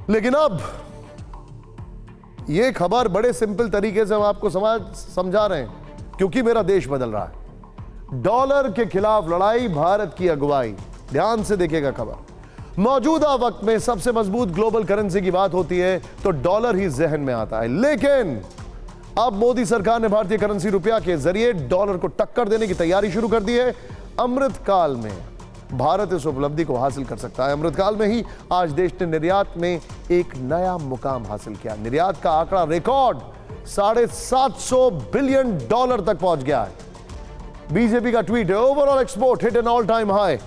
लेकिन अब यह खबर बड़े सिंपल तरीके से हम आपको समझा रहे हैं, क्योंकि मेरा देश बदल रहा है। डॉलर के खिलाफ लड़ाई, भारत की अगुवाई। ध्यान से देखिएगा खबर। मौजूदा वक्त में सबसे मजबूत ग्लोबल करेंसी की बात होती है तो डॉलर ही जहन में आता है, लेकिन अब मोदी सरकार ने भारतीय करेंसी रुपया के जरिए डॉलर को टक्कर देने की तैयारी शुरू कर दी है। अमृतकाल में भारत इस उपलब्धि को हासिल कर सकता है। अमृतकाल में ही आज देश ने निर्यात में एक नया मुकाम हासिल किया। निर्यात का आंकड़ा रिकॉर्ड $750 बिलियन तक पहुंच गया है। बीजेपी का ट्वीट है, overall export hit an all time high,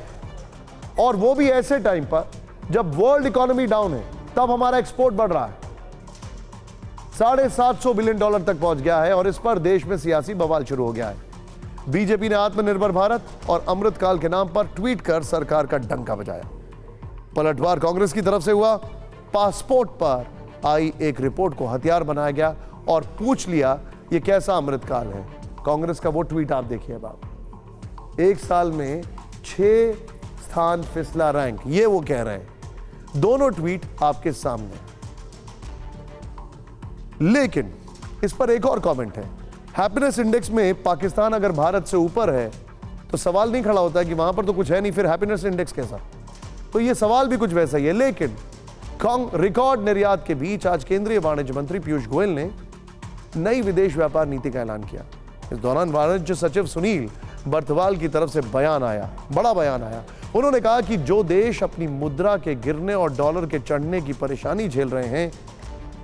और वो भी ऐसे टाइम पर जब वर्ल्ड इकोनॉमी डाउन है, तब हमारा एक्सपोर्ट बढ़ रहा है। $750 बिलियन तक पहुंच गया है और इस पर देश में सियासी बवाल शुरू हो गया है। बीजेपी ने आत्मनिर्भर भारत और अमृतकाल के नाम पर ट्वीट कर सरकार का डंका बजाया। पलटवार कांग्रेस की तरफ से हुआ। पासपोर्ट पर आई एक रिपोर्ट को हथियार बनाया गया और पूछ लिया ये कैसा अमृतकाल है। कांग्रेस का वो ट्वीट आप देखिए। अब एक साल में 6 स्थान फिसला रैंक, ये वो कह रहे हैं। दोनों ट्वीट आपके सामने। लेकिन इस पर एक और कमेंट है। हैप्पीनेस इंडेक्स में पाकिस्तान अगर भारत से ऊपर है तो सवाल नहीं खड़ा होता है कि वहां पर तो कुछ है नहीं, फिर हैप्पीनेस इंडेक्स कैसा। तो ये सवाल भी कुछ वैसा ही है। लेकिन रिकॉर्ड निर्यात के बीच आज केंद्रीय वाणिज्य मंत्री पीयूष गोयल ने नई विदेश व्यापार नीति का ऐलान किया। इस दौरान वाणिज्य सचिव सुनील बर्थवाल की तरफ से बयान आया, बड़ा बयान आया। उन्होंने कहा कि जो देश अपनी मुद्रा के गिरने और डॉलर के चढ़ने की परेशानी झेल रहे हैं,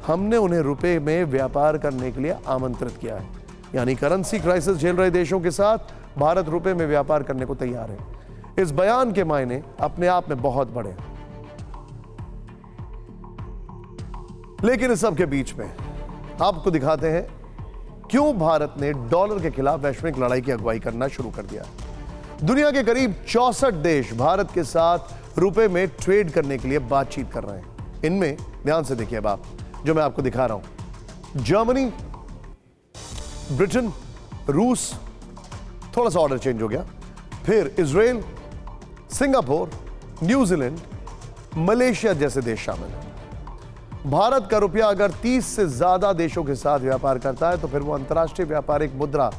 हमने उन्हें रुपए में व्यापार करने के लिए आमंत्रित किया है। यानी करेंसी क्राइसिस झेल रहे देशों के साथ भारत रुपए में व्यापार करने को तैयार है। इस बयान के मायने अपने आप में बहुत बड़े हैं। लेकिन इस सब के बीच में आपको दिखाते हैं क्यों भारत ने डॉलर के खिलाफ वैश्विक लड़ाई की अगुवाई करना शुरू कर दिया। दुनिया के करीब 64 देश भारत के साथ रुपए में ट्रेड करने के लिए बातचीत कर रहे हैं। इनमें ध्यान से देखिए अब आप, जो मैं आपको दिखा रहा हूं, जर्मनी, ब्रिटेन, रूस, थोड़ा सा ऑर्डर चेंज हो गया, फिर इजराइल, सिंगापुर, न्यूजीलैंड, मलेशिया जैसे देश शामिल हैं। भारत का रुपया अगर 30 से ज्यादा देशों के साथ व्यापार करता है तो फिर वो अंतर्राष्ट्रीय व्यापारिक मुद्रा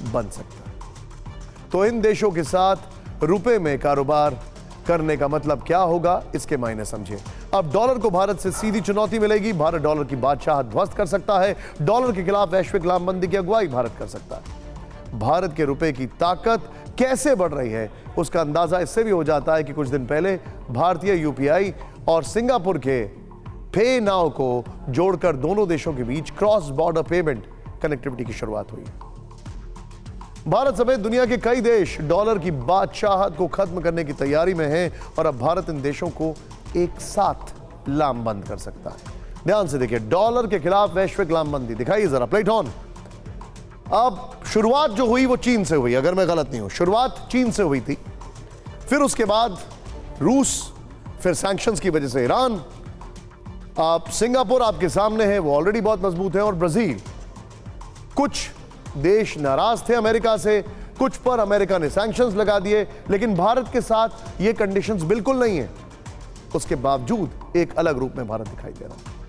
बन सकता है। तो इन देशों के साथ रुपए में कारोबार करने का मतलब क्या होगा, इसके मायने समझिए। अब डॉलर को भारत से सीधी चुनौती मिलेगी। भारत डॉलर की बादशाहत ध्वस्त कर सकता है। डॉलर के खिलाफ वैश्विक लामबंदी की अगुवाई भारत कर सकता है। भारत के रुपए की ताकत कैसे बढ़ रही है उसका अंदाजा इससे भी हो जाता है कि कुछ दिन पहले भारतीय यूपीआई और सिंगापुर के पे नाउ को जोड़कर दोनों देशों के बीच क्रॉस बॉर्डर पेमेंट कनेक्टिविटी की शुरुआत हुई। भारत समेत दुनिया के कई देश डॉलर की बादशाहत को खत्म करने की तैयारी में हैं और अब भारत इन देशों को एक साथ लामबंद कर सकता है। ध्यान से देखिए, डॉलर के खिलाफ वैश्विक लामबंदी दिखाइए जरा, प्लेट ऑन। अब शुरुआत जो हुई वो चीन से हुई, अगर मैं गलत नहीं हूं, शुरुआत चीन से हुई थी, फिर उसके बाद रूस, फिर सैंक्शंस की वजह से ईरान, आप सिंगापुर आपके सामने है, वो ऑलरेडी बहुत मजबूत है, और ब्राजील। कुछ देश नाराज थे अमेरिका से, कुछ पर अमेरिका ने सैंक्शंस लगा दिए, लेकिन भारत के साथ ये कंडीशंस बिल्कुल नहीं है। उसके बावजूद एक अलग रूप में भारत दिखाई दे रहा है।